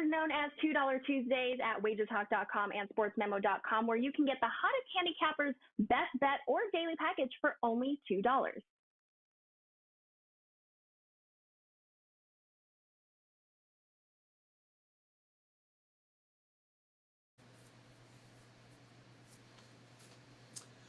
is known as $2 Tuesdays at wagertalk.com and sportsmemo.com, where you can get the hottest handicappers' best bet or daily package for only $2.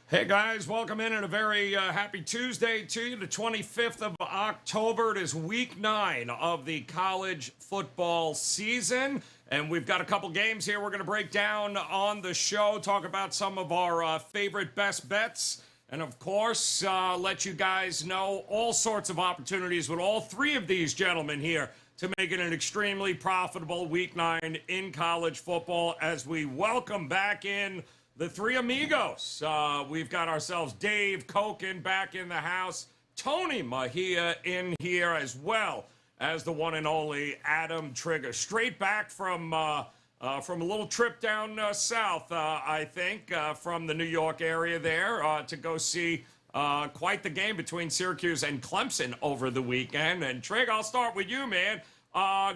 Hey guys, welcome in and a very happy Tuesday to you, the 25th of October. It is week 9 of the college football season, and we've got a couple games here we're going to break down on the show, talk about some of our favorite best bets, and of course, let you guys know all sorts of opportunities with all three of these gentlemen here to make it an extremely profitable week 9 in college football as we welcome back in the three amigos. We've got ourselves Dave Cokin back in the house, Tony Mejia in here, as well as the one and only Adam Trigger. Straight back from a little trip down south, I think, from the New York area there to go see quite the game between Syracuse and Clemson over the weekend. And Trig, I'll start with you, man.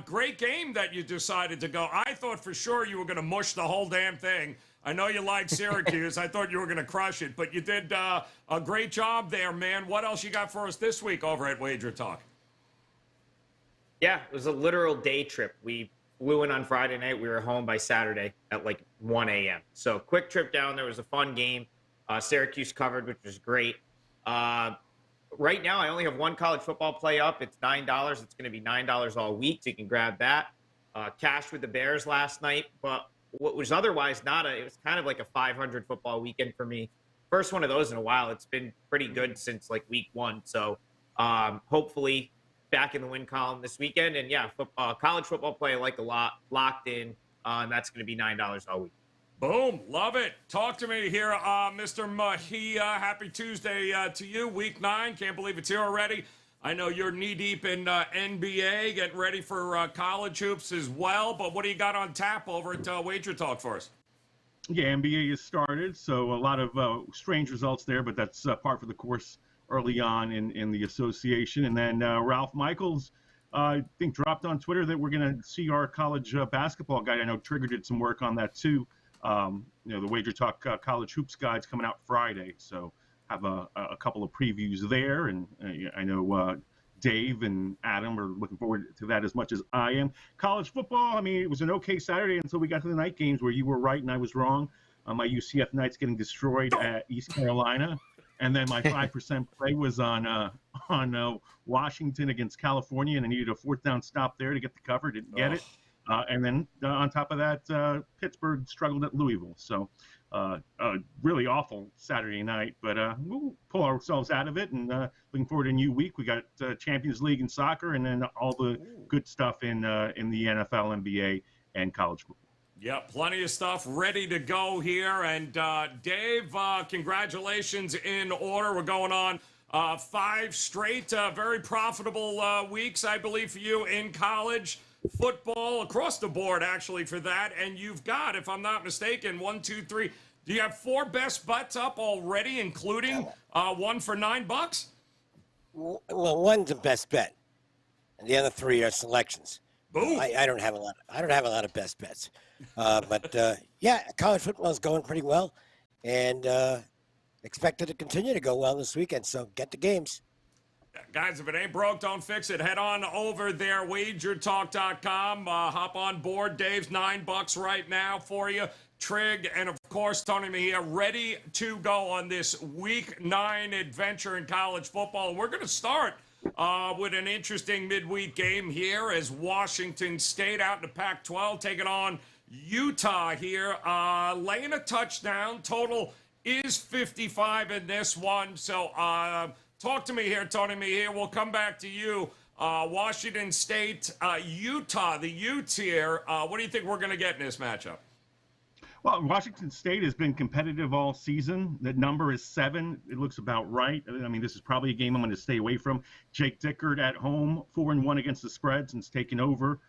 Great game that you decided to go. I thought for sure you were going to mush the whole damn thing. I know you like Syracuse. I thought you were going to crush it, but you did a great job there, man. What else you got for us this week over at Wager Talk? Yeah, it was a literal day trip. We flew in on Friday night. We were home by Saturday at like 1 a.m. So quick trip down there. Was a fun game. Syracuse covered, which was great. Right now, I only have one college football play up. It's $9. It's going to be $9 all week, so you can grab that. Cashed with the Bears last night, but what was otherwise it was kind of like a 500 football weekend for me. First one of those in a while. It's been pretty good since like week 1. So hopefully back in the win column this weekend. And yeah, college football play I like a lot, locked in. And that's going to be $9 all week. Boom. Love it. Talk to me here, Mr. Mejia. Happy Tuesday to you. Week 9. Can't believe it's here already. I know you're knee-deep in NBA, getting ready for college hoops as well, but what do you got on tap over at Wager Talk for us? Yeah, NBA has started, so a lot of strange results there, but that's par for the course early on in the association. And then Ralph Michaels, I think, dropped on Twitter that we're going to see our college basketball guide. I know Trigger did some work on that too. The Wager Talk college hoops guide's coming out Friday, so have a couple of previews there, and I know Dave and Adam are looking forward to that as much as I am. College football, I mean, it was an okay Saturday until we got to the night games where you were right and I was wrong. My UCF Knights getting destroyed at East Carolina, and then my 5% play was on Washington against California, and I needed a 4th down stop there to get the cover, didn't get it. And then on top of that, Pittsburgh struggled at Louisville. So really awful Saturday night, but we'll pull ourselves out of it, and looking forward to a new week. We got Champions League in soccer, and then all the good stuff in the NFL, NBA, and college football. Yeah, plenty of stuff ready to go here. And Dave, congratulations in order. We're going on 5 straight very profitable weeks, I believe, for you in college football, across the board, actually, for that. And you've got, if I'm not mistaken, 1, 2, 3. Do you have 4 best bets up already, including one for $9? Well, one's a best bet, and the other 3 are selections. Boom. I don't have a lot. I don't have a lot of best bets, but yeah, college football is going pretty well, and expected to continue to go well this weekend. So get the games. Guys, if it ain't broke, don't fix it. Head on over there, wagertalk.com. Hop on board. Dave's $9 right now for you. Trig, and of course, Tony Mejia, ready to go on this Week 9 adventure in college football. We're going to start with an interesting midweek game here as Washington State out in the Pac-12 taking on Utah here. Laying a touchdown. Total is 55 in this one. So, talk to me here, Tony Mejia. We'll come back to you. Washington State, Utah, the Utes here. What do you think we're going to get in this matchup? Well, Washington State has been competitive all season. The number is 7. It looks about right. I mean, this is probably a game I'm going to stay away from. Jake Dickert at home, 4-1 against the spread since taking over,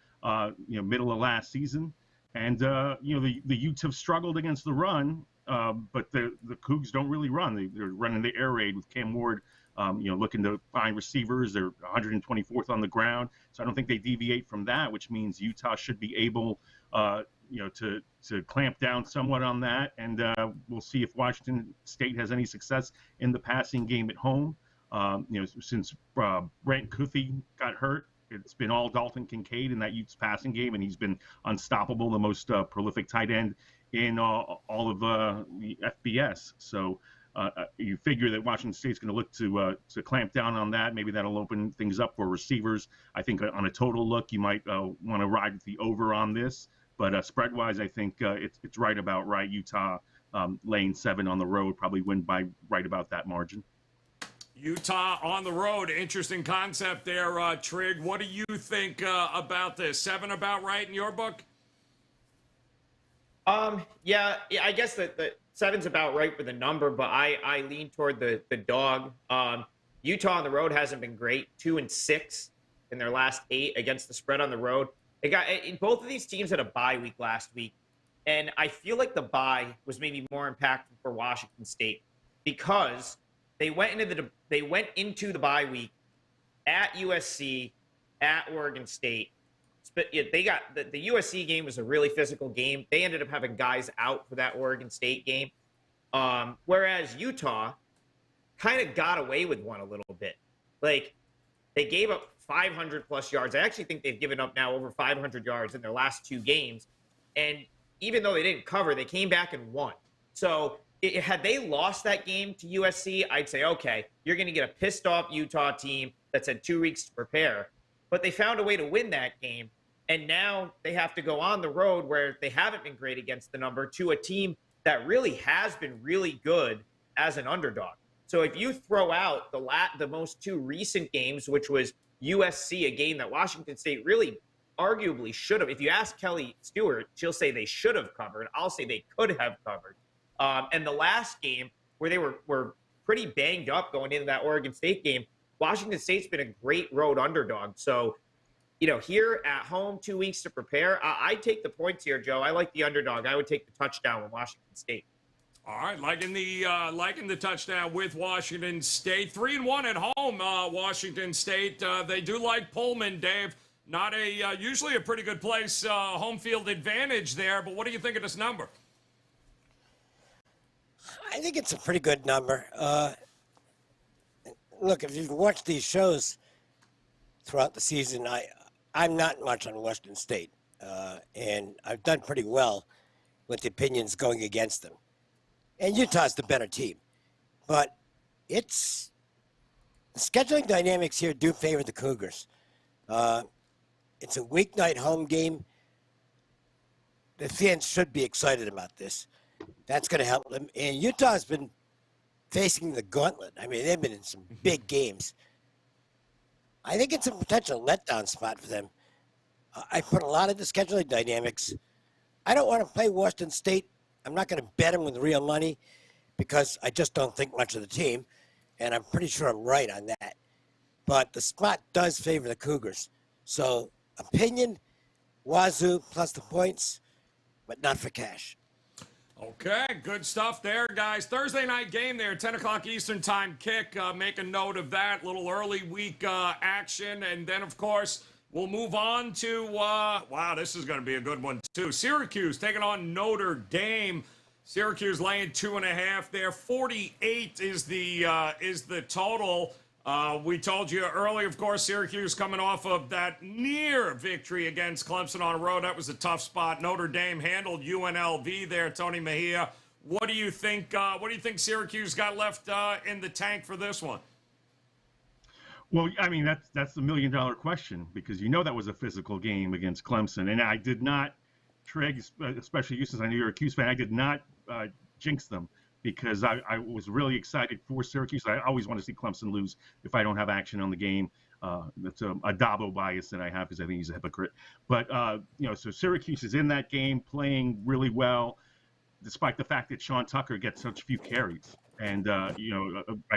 middle of last season. And, the Utes have struggled against the run, but the Cougs don't really run. They're running the air raid with Cam Ward looking to find receivers. They're 124th on the ground, so I don't think they deviate from that, which means Utah should be able, to clamp down somewhat on that. And we'll see if Washington State has any success in the passing game at home. Since Brent Kuthi got hurt, it's been all Dalton Kincaid in that Utes passing game, and he's been unstoppable, the most prolific tight end in all of the FBS. So you figure that Washington State's going to look to clamp down on that. Maybe that'll open things up for receivers. I think on a total look, you might want to ride with the over on this. But spread-wise, I think it's right about right. Utah laying 7 on the road, probably win by right about that margin. Utah on the road. Interesting concept there, Trig. What do you think about this? 7 about right in your book? Yeah, I guess that the 7's about right for the number, but I lean toward the dog. Utah on the road hasn't been great. 2-6 in their last 8 against the spread on the road. Both of these teams had a bye week last week, and I feel like the bye was maybe more impactful for Washington State because they went into the bye week at USC, at Oregon State. But they got the USC game was a really physical game. They ended up having guys out for that Oregon State game, whereas Utah kind of got away with one a little bit. Like they gave up 500 plus yards. I actually think they've given up now over 500 yards in their last 2 games, and even though they didn't cover, they came back and won. So had they lost that game to USC, I'd say, okay, you're going to get a pissed off Utah team that's had 2 weeks to prepare. But they found a way to win that game, and now they have to go on the road where they haven't been great against the number to a team that really has been really good as an underdog. So if you throw out the most 2 recent games, which was USC, a game that Washington State really arguably should have. If you ask Kelly Stewart, she'll say they should have covered. I'll say they could have covered. And the last game where they were pretty banged up going into that Oregon State game, Washington State's been a great road underdog. So, here at home, 2 weeks to prepare, I take the points here, Joe. I like the underdog. I would take the touchdown with Washington State. All right, liking the touchdown with Washington State. 3-1 at home, Washington State. They do like Pullman, Dave. Not usually a pretty good place, home field advantage there. But what do you think of this number? I think it's a pretty good number. Look, if you've watched these shows throughout the season, I'm not much on Washington State, and I've done pretty well with the opinions going against them. And Utah's the better team. But the scheduling dynamics here do favor the Cougars. It's a weeknight home game. The fans should be excited about this. That's going to help them. And Utah's been facing the gauntlet. I mean, they've been in some big games. I think it's a potential letdown spot for them. I put a lot of the scheduling dynamics. I don't want to play Washington State. I'm not going to bet them with real money because I just don't think much of the team, and I'm pretty sure I'm right on that. But the spot does favor the Cougars. So, opinion, Wazzu plus the points, but not for cash. Okay, good stuff there, guys. Thursday night game there, 10 o'clock Eastern time kick. Make a note of that. Little early week action. And then, of course, we'll move on to, wow, this is going to be a good one, too. Syracuse taking on Notre Dame. Syracuse laying 2.5 there. 48 is the total. We told you earlier, of course, Syracuse coming off of that near victory against Clemson on the road. That was a tough spot. Notre Dame handled UNLV there, Tony Mejia. What do you think Syracuse got left in the tank for this one? Well, I mean, that's the $1 million question, because that was a physical game against Clemson. And I did not, Trig, especially you since I know you're a Cuse fan, I did not jinx them, because I was really excited for Syracuse. I always want to see Clemson lose if I don't have action on the game. That's a Dabo bias that I have because I think he's a hypocrite. But, so Syracuse is in that game playing really well, despite the fact that Sean Tucker gets such few carries. And, I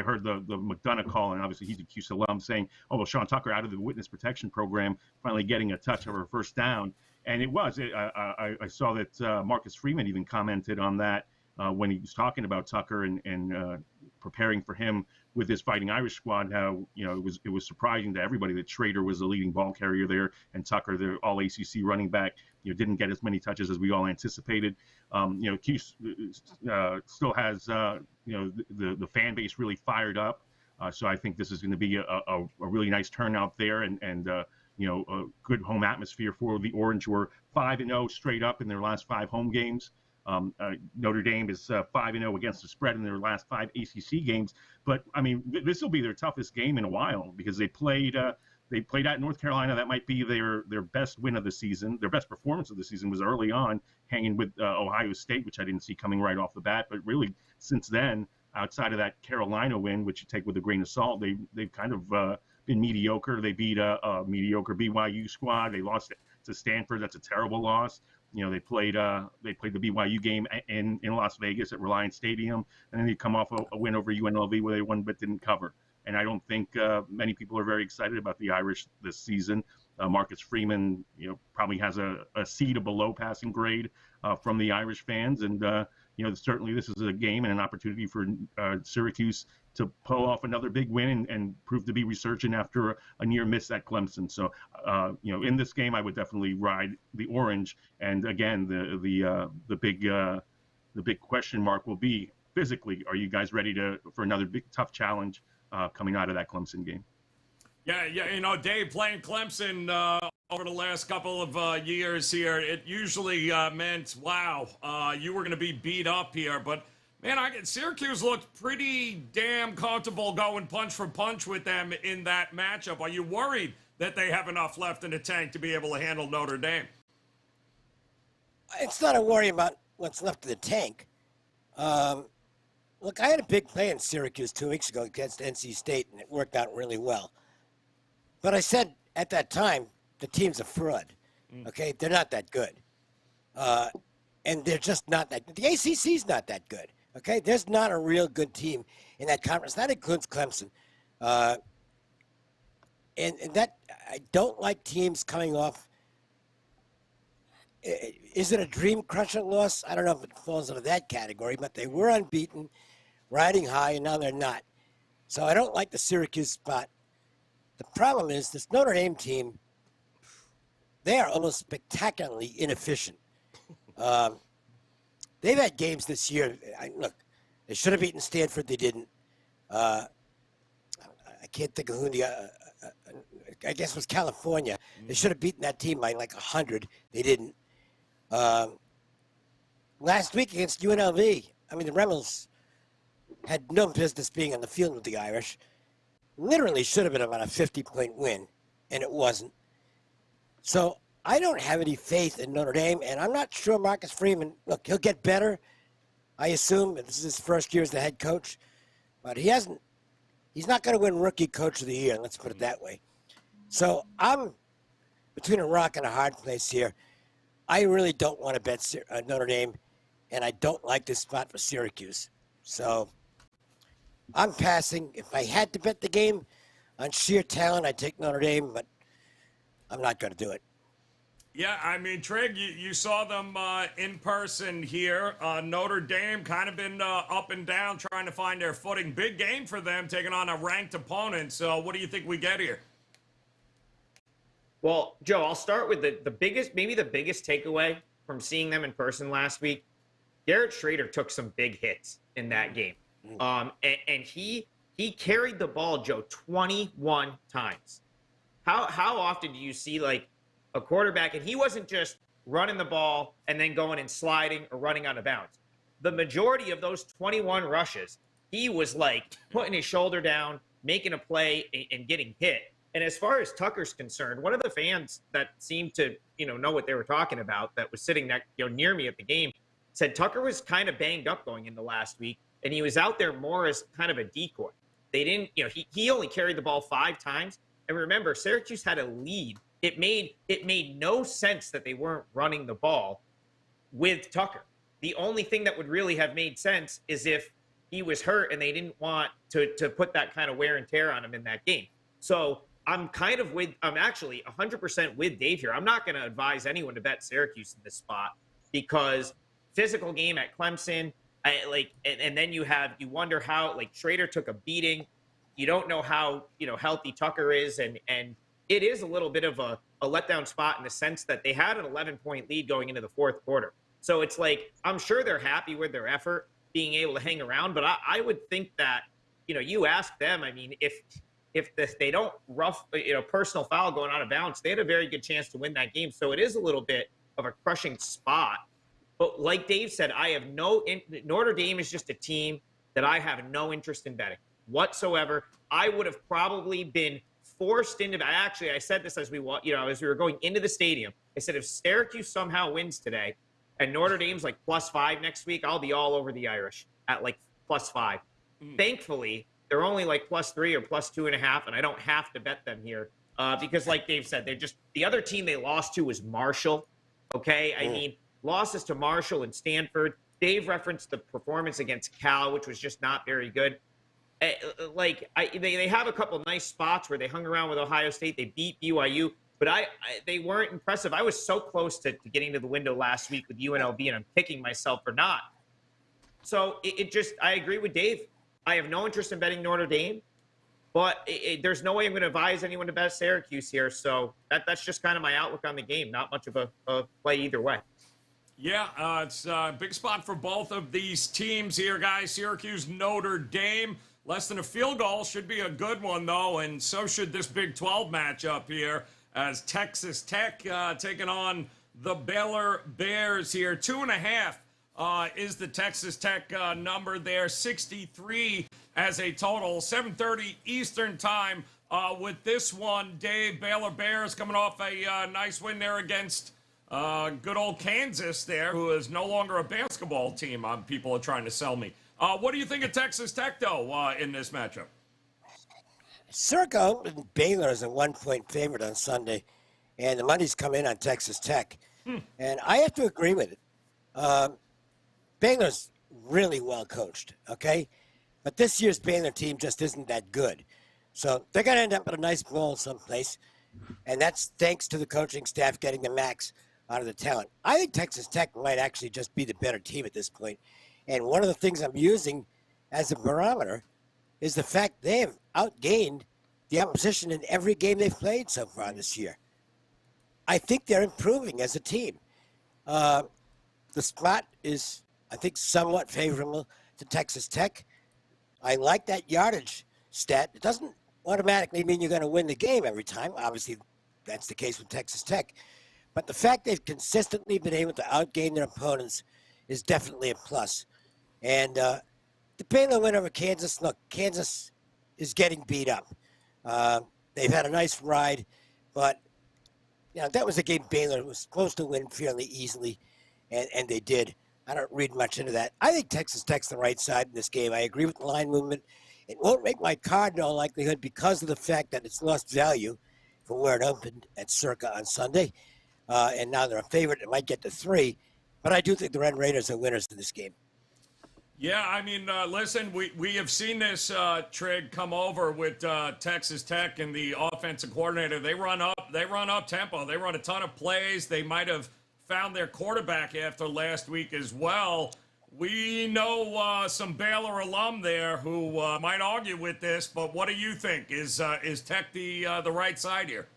heard the McDonough call, and obviously he's a Cuse alum, saying, oh, well, Sean Tucker out of the witness protection program, finally getting a touch of a first down. And it was. I saw that Marcus Freeman even commented on that when he was talking about Tucker and preparing for him with his Fighting Irish squad, how it was surprising to everybody that Schrader was the leading ball carrier there, and Tucker, the All ACC running back, didn't get as many touches as we all anticipated. Cuse still has the fan base really fired up, so I think this is going to be a really nice turnout there, and a good home atmosphere for the Orange, who are 5-0 straight up in their last 5 home games. Notre Dame is 5-0 against the spread in their last 5 ACC games. But I mean, this will be their toughest game in a while, because they played at North Carolina. That might be their best win of the season. Their best performance of the season was early on, hanging with Ohio State, which I didn't see coming right off the bat. But really, since then, outside of that Carolina win, which you take with a grain of salt, they've kind of been mediocre. They beat a mediocre BYU squad. They lost to Stanford. That's a terrible loss. They played the BYU game in Las Vegas at Reliance Stadium, and then they come off a win over UNLV where they won but didn't cover. And I don't think many people are very excited about the Irish this season. Marcus Freeman, probably has a C to below passing grade from the Irish fans, and certainly this is a game and an opportunity for Syracuse to pull off another big win and prove to be resurgent after a near miss at Clemson. So, in this game, I would definitely ride the Orange. And again, the big question mark will be physically. Are you guys ready for another big tough challenge coming out of that Clemson game? Yeah. Dave, playing Clemson over the last couple of years here, it usually meant, wow, you were going to be beat up here, but. Man, Syracuse looked pretty damn comfortable going punch for punch with them in that matchup. Are you worried that they have enough left in the tank to be able to handle Notre Dame? It's not a worry about what's left in the tank. Look, I had a big play in Syracuse 2 weeks ago against NC State, and it worked out really well. But I said at that time, the team's a fraud. Okay? They're not that good. And they're just not that good. The ACC's not that good. Okay, there's not a real good team in that conference. That includes Clemson. And that, I don't like teams coming off. Is it a dream crusher loss? I don't know if it falls into that category, but they were unbeaten, riding high, and now they're not. So I don't like the Syracuse spot. The problem is this Notre Dame team, they are almost spectacularly inefficient. They've had games this year. Look, they should have beaten Stanford. They didn't. I can't think of who I guess it was California. They should have beaten that team by like 100. They didn't. Last week against UNLV, the Rebels had no business being on the field with the Irish. Literally should have been about a 50-point win, and it wasn't. So I don't have any faith in Notre Dame, and I'm not sure Marcus Freeman, look, he'll get better, I assume. This is his first year as the head coach. But he's not going to win Rookie Coach of the Year, let's put it that way. So I'm between a rock and a hard place here. I really don't want to bet Notre Dame, and I don't like this spot for Syracuse. So I'm passing. If I had to bet the game on sheer talent, I'd take Notre Dame, but I'm not going to do it. Yeah, Trig, you saw them in person here. Notre Dame kind of been up and down trying to find their footing. Big game for them, taking on a ranked opponent. So what do you think we get here? Well, Joe, I'll start with the biggest takeaway from seeing them in person last week. Garrett Schrader took some big hits in that game. And he carried the ball, Joe, 21 times. How often do you see, like, a quarterback, and he wasn't just running the ball and then going and sliding or running out of bounds. The majority of those 21 rushes, he was like putting his shoulder down, making a play, and getting hit. And as far as Tucker's concerned, one of the fans that seemed to, know what they were talking about, that was sitting near me at the game, said Tucker was kind of banged up going into last week, and he was out there more as kind of a decoy. They didn't, he only carried the ball 5 times. And remember, Syracuse had a lead. It made no sense that they weren't running the ball with Tucker. The only thing that would really have made sense is if he was hurt and they didn't want to put that kind of wear and tear on him in that game. So I'm actually 100% with Dave here. I'm not going to advise anyone to bet Syracuse in this spot because physical game at Clemson, And then you wonder how, like, Schrader took a beating. You don't know how, healthy Tucker is. And it is a little bit of a letdown spot in the sense that they had an 11-point lead going into the fourth quarter. So it's like, I'm sure they're happy with their effort being able to hang around. But I would think that, you ask them, I mean, if they don't personal foul going out of bounds, they had a very good chance to win that game. So it is a little bit of a crushing spot. But like Dave said, Notre Dame is just a team that I have no interest in betting whatsoever. I would have probably been forced into. I said this as we were going into the stadium. I said, if Syracuse somehow wins today and Notre Dame's like +5 next week, I'll be all over the Irish at like +5. Thankfully, they're only like +3 or +2.5, and I don't have to bet them here because, like Dave said, the other team they lost to was Marshall. Okay, I mean, losses to Marshall and Stanford. Dave referenced the performance against Cal, which was just not very good. They have a couple nice spots where they hung around with Ohio State. They beat BYU, but they weren't impressive. I was so close to getting to the window last week with UNLV, and I'm kicking myself for not. So I agree with Dave. I have no interest in betting Notre Dame, but there's no way I'm going to advise anyone to bet Syracuse here. So that's just kind of my outlook on the game. Not much of a play either way. Yeah, it's a big spot for both of these teams here, guys. Syracuse, Notre Dame. Less than a field goal. Should be a good one, though, and so should this Big 12 matchup here as Texas Tech taking on the Baylor Bears here. 2.5 is the Texas Tech number there. 63 as a total. 7:30 Eastern time with this one. Dave, Baylor Bears coming off a nice win there against good old Kansas there, who is no longer a basketball team. People are trying to sell me. What do you think of Texas Tech, though, in this matchup? Circa opened Baylor as a 1-point favorite on Sunday, and the money's come in on Texas Tech. And I have to agree with it. Baylor's really well coached, okay? But this year's Baylor team just isn't that good. So they're going to end up in a nice bowl someplace, and that's thanks to the coaching staff getting the max out of the talent. I think Texas Tech might actually just be the better team at this point. And one of the things I'm using as a barometer is the fact they have outgained the opposition in every game they've played so far this year. I think they're improving as a team. The spot is, I think, somewhat favorable to Texas Tech. I like that yardage stat. It doesn't automatically mean you're going to win the game every time. Obviously, that's the case with Texas Tech. But the fact they've consistently been able to outgain their opponents is definitely a plus. And the Baylor win over Kansas, look, Kansas is getting beat up. They've had a nice ride, but that was a game Baylor was supposed to win fairly easily, and they did. I don't read much into that. I think Texas Tech's the right side in this game. I agree with the line movement. It won't make my card in all likelihood because of the fact that it's lost value from where it opened at Circa on Sunday. And now they're a favorite. It might get to 3. But I do think the Red Raiders are winners in this game. Yeah, I mean, listen, we have seen this, Trig, come over with Texas Tech and the offensive coordinator. They run up tempo. They run a ton of plays. They might have found their quarterback after last week as well. We know some Baylor alum there who might argue with this, but what do you think? Is Tech the right side here?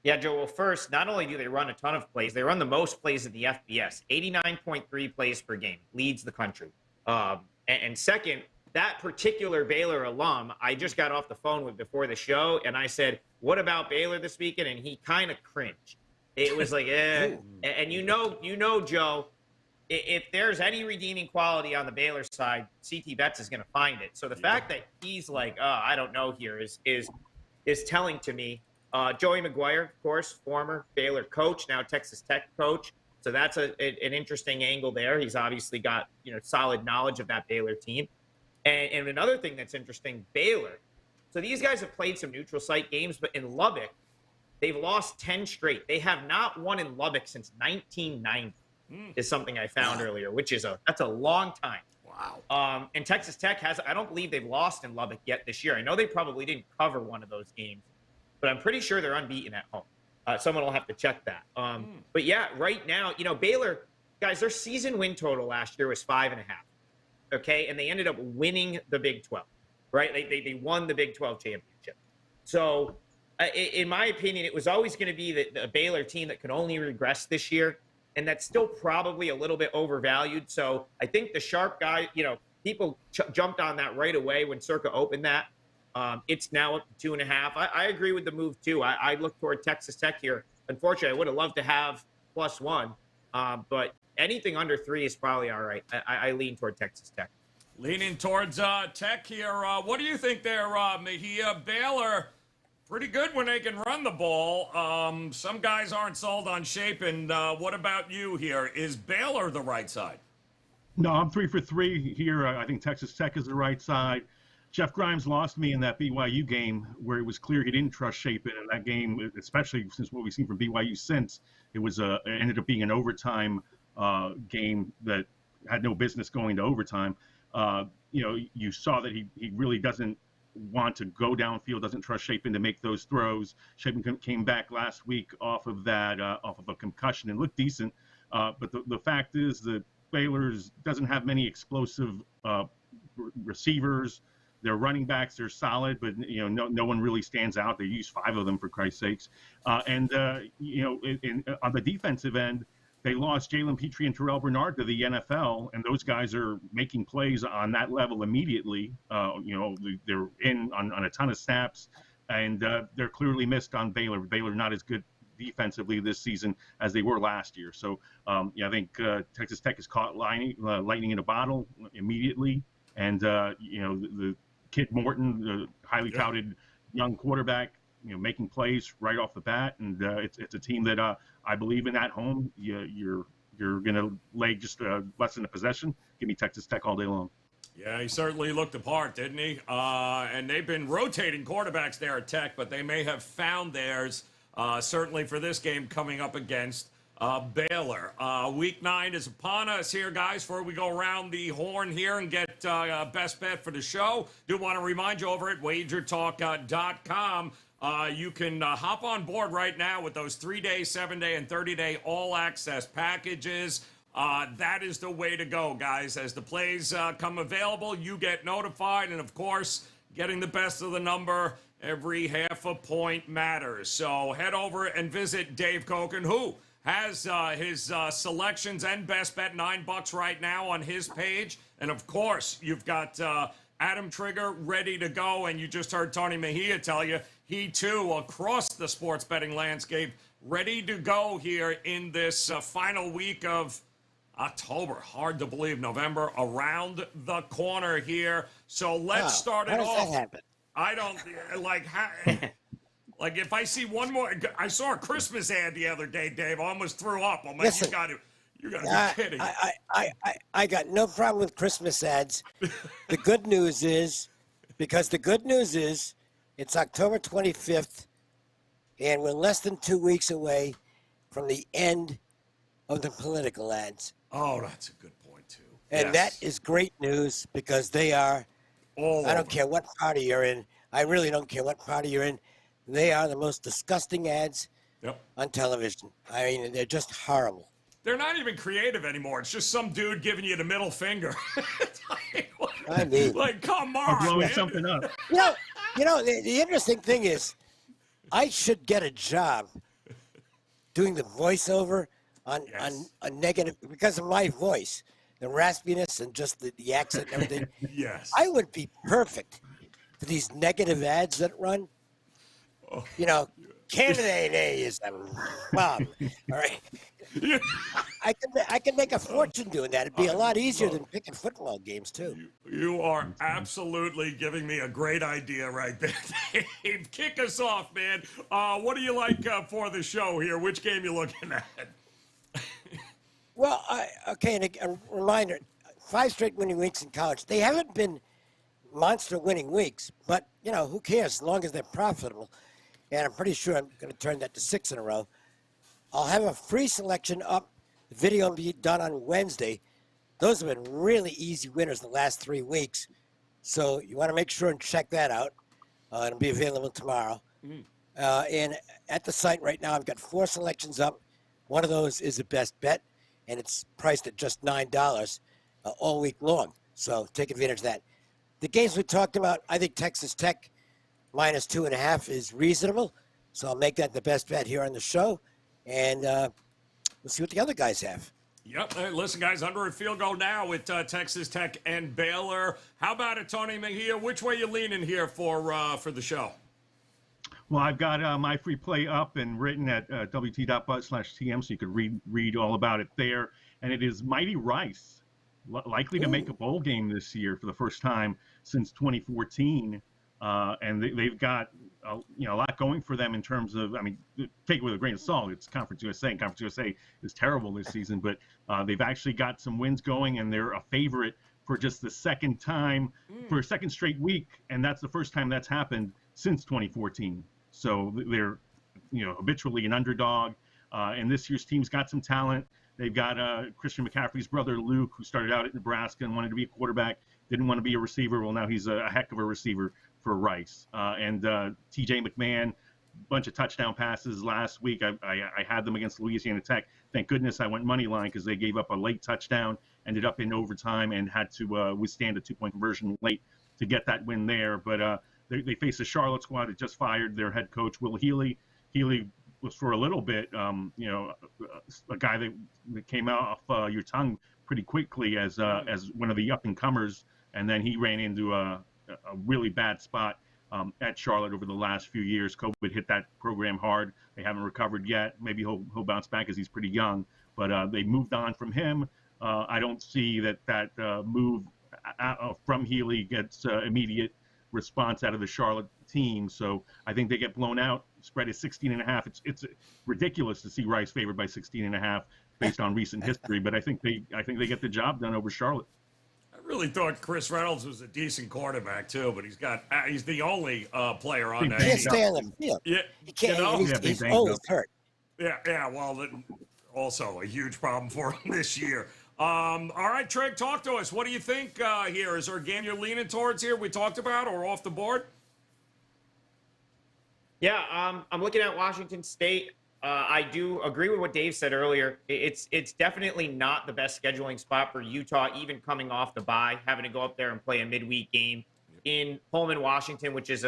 Yeah, Joe, well, first, not only do they run a ton of plays, they run the most plays at the FBS, 89.3 plays per game, leads the country. And second, that particular Baylor alum, I just got off the phone with before the show, and I said, what about Baylor this weekend? And he kind of cringed. It was like, eh. And you know, Joe, if there's any redeeming quality on the Baylor side, CT Betts is going to find it. So the fact that he's like, I don't know here is telling to me. Joey McGuire, of course, former Baylor coach, now Texas Tech coach. So that's an interesting angle there. He's obviously got solid knowledge of that Baylor team. And another thing that's interesting, Baylor. So these guys have played some neutral site games, but in Lubbock, they've lost 10 straight. They have not won in Lubbock since 1990. Is something I found earlier, which is that's a long time. Wow. And Texas Tech I don't believe they've lost in Lubbock yet this year. I know they probably didn't cover one of those games, but I'm pretty sure they're unbeaten at home. Someone will have to check that. But yeah, right now, Baylor, guys, their season win total last year was 5.5. Okay, and they ended up winning the Big 12, right? They won the Big 12 championship. So, in my opinion, it was always going to be the Baylor team that could only regress this year, and that's still probably a little bit overvalued. So, I think the sharp guy, people jumped on that right away when Circa opened that. It's now up to 2.5. I agree with the move too. I look toward Texas Tech here. Unfortunately, I would have loved to have +1, but anything under 3 is probably all right. I lean toward Texas Tech. Leaning towards Tech here. What do you think there, Mejia? Baylor, pretty good when they can run the ball. Some guys aren't sold on Shapen. What about you here? Is Baylor the right side? No, I'm 3 for 3 here. I think Texas Tech is the right side. Jeff Grimes lost me in that BYU game where it was clear he didn't trust Shapen. And that game, especially since what we've seen from BYU since, it ended up being an overtime game that had no business going to overtime. You saw that he really doesn't want to go downfield, doesn't trust Shapen to make those throws. Shapen came back last week off of a concussion and looked decent. But the fact is that Baylor's doesn't have many explosive receivers. Their running backs are solid, but no one really stands out. They use 5 of them for Christ's sakes. On the defensive end, they lost Jalen Petrie and Terrell Bernard to the NFL, and those guys are making plays on that level immediately. They're in on a ton of snaps, and they're clearly missed on Baylor. Baylor not as good defensively this season as they were last year. So I think Texas Tech has caught lightning in a bottle immediately, and the Kid Morton, the highly touted young quarterback, making plays right off the bat, and it's a team that I believe in at home. You're going to lay just less than a possession. Give me Texas Tech all day long. Yeah, he certainly looked the part, didn't he? And they've been rotating quarterbacks there at Tech, but they may have found theirs certainly for this game coming up against Baylor. Week 9 is upon us here, guys. Before we go around the horn here and get best bet for the show, do want to remind you over at wagertalk.com, you can hop on board right now with those 3-day, 7-day, and 30-day all-access packages. That is the way to go, guys. As the plays come available, you get notified. And, of course, getting the best of the number, every half a point matters. So head over and visit Dave Cokin, who has his selections and best bet $9 right now on his page. And, of course, you've got Adam Trigger ready to go. And you just heard Tony Mejia tell you he, too, across the sports betting landscape, ready to go here in this final week of October. Hard to believe. November around the corner here. So let's start it off. How does that happen? I don't like if I see one more. I saw a Christmas ad the other day, Dave. I almost threw up. I'm like, Listen, you got to be kidding. I got no problem with Christmas ads. The good news is it's October 25th, and we're less than 2 weeks away from the end of the political ads. Oh, that's a good point too. And that is great news because they are. I don't care what party you're in. I really don't care what party you're in. They are the most disgusting ads on television. I mean, they're just horrible. They're not even creative anymore. It's just some dude giving you the middle finger. Like, come on, or blowing man. something up. The interesting thing is, I should get a job doing the voiceover on negative because of my voice, the raspiness and just the accent and everything. Yes. I would be perfect for these negative ads that run. Candidate A is a bomb. All right. I can make a fortune doing that. It'd be a lot easier than picking football games, too. You are absolutely giving me a great idea right there, Dave. Kick us off, man. What do you like for the show here? Which game you looking at? Well, and a reminder, 5 straight winning weeks in college. They haven't been monster winning weeks, but, who cares as long as they're profitable. And I'm pretty sure I'm going to turn that to 6 in a row. I'll have a free selection up. The video will be done on Wednesday. Those have been really easy winners the last 3 weeks. So you want to make sure and check that out. It'll be available tomorrow. And at the site right now, I've got 4 selections up. One of those is a best bet. and it's priced at just $9 all week long. So take advantage of that. The games we talked about, I think Texas Tech minus 2.5 is reasonable. So I'll make that the best bet here on the show. And we'll see what the other guys have. Yep. Hey, listen, guys, under a field goal now with Texas Tech and Baylor. How about it, Tony Mejia? Which way you leaning here for the show? Well, I've got my free play up and written at wt.buzz/TM, so you could read all about it there. And it is Mighty Rice, likely to make a bowl game this year for the first time since 2014. And they've got a lot going for them in terms of, I mean, take it with a grain of salt. It's Conference USA, and Conference USA is terrible this season. But they've actually got some wins going, and they're a favorite for just the second time, for a second straight week. And that's the first time that's happened since 2014. So they're, habitually an underdog. And this year's team's got some talent. They've got Christian McCaffrey's brother, Luke, who started out at Nebraska and wanted to be a quarterback, didn't want to be a receiver. Well, now he's a heck of a receiver for Rice. And T.J. McMahon, bunch of touchdown passes last week. I had them against Louisiana Tech. Thank goodness I went money line because they gave up a late touchdown, ended up in overtime, and had to withstand a 2-point conversion late to get that win there. But they face a Charlotte squad that just fired their head coach, Will Healy. Healy was for a little bit, a guy that came out off your tongue pretty quickly as one of the up-and-comers, and then he ran into a really bad spot at Charlotte over the last few years. COVID hit that program hard. They haven't recovered yet. Maybe he'll bounce back as he's pretty young, but they moved on from him. I don't see that move from Healy gets immediate response out of the Charlotte team. So I think they get blown out. Spread is 16.5. It's ridiculous to see Rice favored by 16.5 based on recent history, but I think they get the job done over Charlotte. I really thought Chris Reynolds was a decent quarterback too, but he's the only player on that He can't team. stay on the field. Yeah, He can't. He's always hurt. Yeah. Well, also a huge problem for him this year. All right, Treg, talk to us. What do you think here? Is there a game you're leaning towards here we talked about or off the board? Yeah, I'm looking at Washington State. I do agree with what Dave said earlier. It's definitely not the best scheduling spot for Utah, even coming off the bye, having to go up there and play a midweek game in Pullman, Washington, which is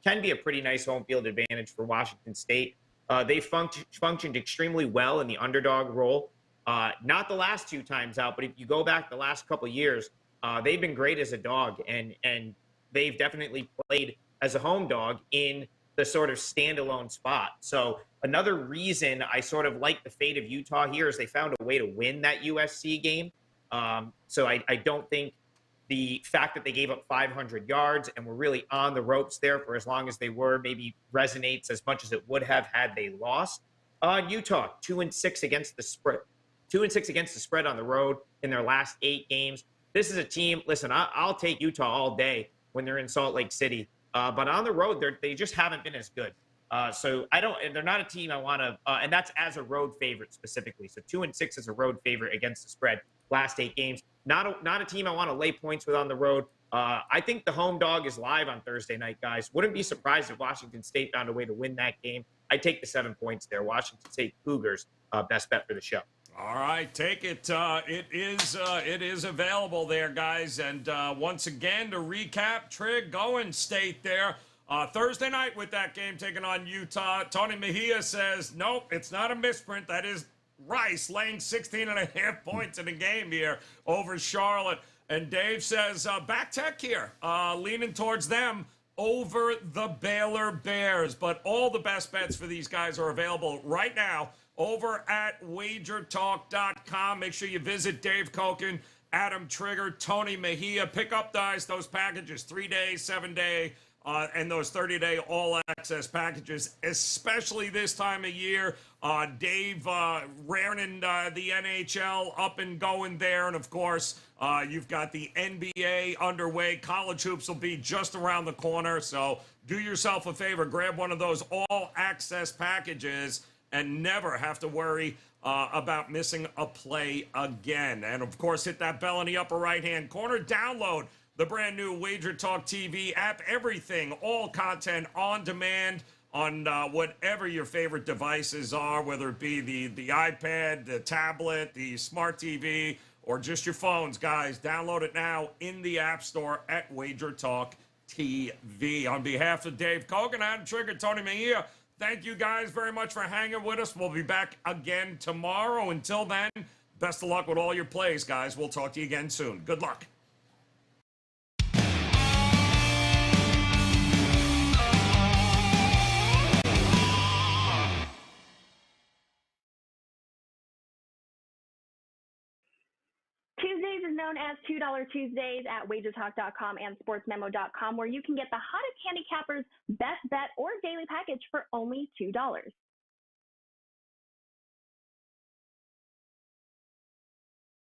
can be a pretty nice home field advantage for Washington State. They functioned extremely well in the underdog role. Not the last 2 times out, but if you go back the last couple of years, they've been great as a dog, and they've definitely played as a home dog in the sort of standalone spot. So another reason I sort of like the fate of Utah here is they found a way to win that USC game. So I don't think the fact that they gave up 500 yards and were really on the ropes there for as long as they were maybe resonates as much as it would have had they lost. Utah, 2-6 against the spread. 2-6 against the spread on the road in their last 8 games. This is a team, listen, I'll take Utah all day when they're in Salt Lake City. But on the road, they just haven't been as good. So they're not a team I want to, and that's as a road favorite specifically. So 2-6 as a road favorite against the spread last 8 games. Not a team I want to lay points with on the road. I think the home dog is live on Thursday night, guys. Wouldn't be surprised if Washington State found a way to win that game. I'd take the 7 points there. Washington State Cougars, best bet for the show. All right, take it. It is available there, guys. And once again, to recap, Trig going State there. Thursday night with that game taking on Utah. Tony Mejia says, nope, it's not a misprint. That is Rice laying 16.5 points in a game here over Charlotte. And Dave says, back Tech here, leaning towards them over the Baylor Bears. But all the best bets for these guys are available right now over at wagertalk.com. Make sure you visit Dave Cokin, Adam Trigger, Tony Mejia. Pick up, guys, those packages, 3-day, 7-day, and those 30-day all-access packages, especially this time of year. Dave raring the NHL up and going there. And, of course, you've got the NBA underway. College hoops will be just around the corner. So do yourself a favor. Grab one of those all-access packages and never have to worry about missing a play again. And, of course, hit that bell in the upper right-hand corner. Download the brand new Wager Talk TV app. Everything, all content on demand. on whatever your favorite devices are, whether it be the iPad, the tablet, the smart TV, or just your phones, guys. Download it now in the App Store at Wager Talk TV. On behalf of Dave Cokin, Adam Trigger, Tony Mejia, thank you guys very much for hanging with us. We'll be back again tomorrow. Until then, best of luck with all your plays, guys. We'll talk to you again soon. Good luck. Tuesdays is known as $2 Tuesdays at wagertalk.com and sportsmemo.com, where you can get the hottest handicappers, best bet, or daily package for only $2.